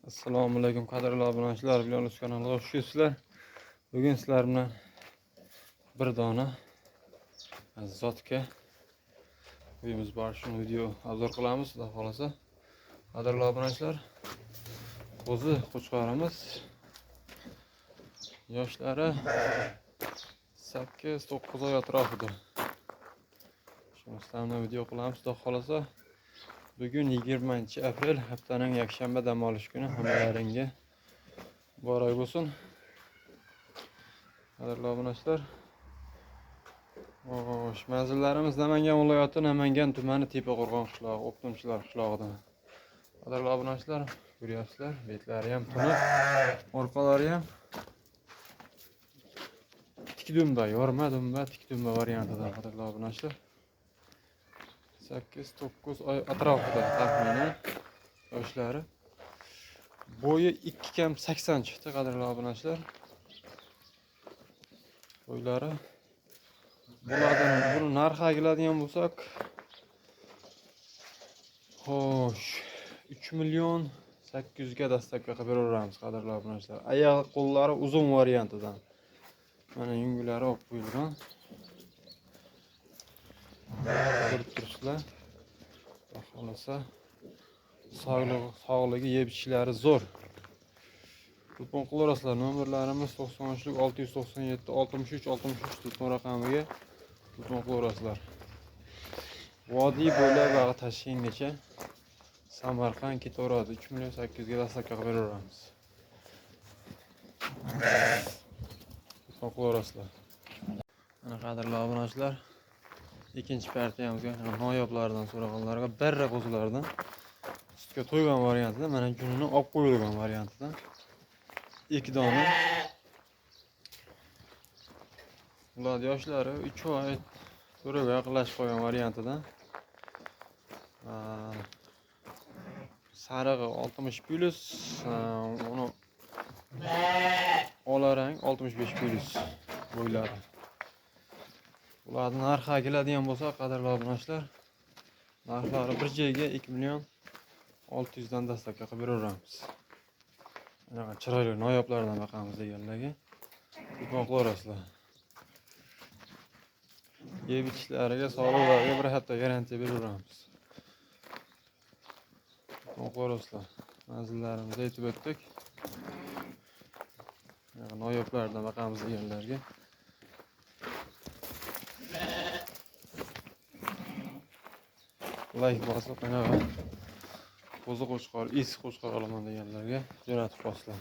Assalomu alaykum qadrli obunachilar, bilan o'z kanaliga xush kelibsizlar. Bugun sizlar bilan bir dona zotka uyimiz bor, shuni video obzor qilamiz. Xudo xolasa, qadrli obunachilar, qo'zi qo'chqorimiz yoshlari 8-9 oy atrofida. Shuni sizlarga video qilamiz. Xudo xolasa, bugün 20 aprel, haftaning yakshanba dam olish kuni. Hammalaringga boray bo'lsin. Qadrli obunachilar, manzillarimiz Namangan viloyati, Namangan tumani, Tepaqo'rg'on qishlog'i, O'qtimchilar qishlog'idan. Qadrli obunachilar, ko'ryapsizlar, betlari ham to'liq, orqalari ham tik dumba, yorma dumba, tik dumba variantida. Qadrli obunachilar, 8-9 oy atrofida taxminan yoshlari. Bo'yi 2,80 chiqdi qadrli obunachilar. Bo'ylari buni narxi keladigan bo'lsak, xo'sh, 3,8 ga dastlabki qilib beraveramiz qadrli obunachilar. Oyoq qo'llari uzun variantidan. Mana yungilari olib qo'yilgan. Ko'rib turibsizlar. Xohlasa sog'ligi, yeb-ichishlari zo'r. Telefon qilaverasizlar. Nomerlarimiz 93 697 63 63 telefon raqamiga telefon qilaverasizlar. Vodiy bo'ylab va Toshkentgacha Samarqand ketaveradi. 3,8 ga dastlabki qilib beraveramiz. Telefon qilaverasizlar. Mana qadrli obunachilar, ikkinchi partiyamizga noyoblardan so'raganlarga barra qo'zilardan sutga to'ygan variantida, mana junini olib qo'yilgan variantida 2 dona. Ular yoshlari 3 oy, 4 oyga yaqinlashib qolgan variantida. Sarig'i 60+, uni olarang 65+ bo'ylari. Ularning narxi keladigan bo'lsa, qadrli obunachilar, narxlari bir joyga 2,6 dan dastlabki qilib beraveramiz. Mana chiroyli noyoblardan baqamiz deganlarga telefon qilaverasizlar. Yeb-ichishlariga, sog'liqlariga bir hafta garantiya beraveramiz. Telefon qilaverasizlar. Manzillarimizga yetib o'tdik. Noyoblardan baqamiz deganlarga like bosib, qo'zi qo'chqor, is qo'chqor olaman deganlarga jo'natib qo'yasizlar.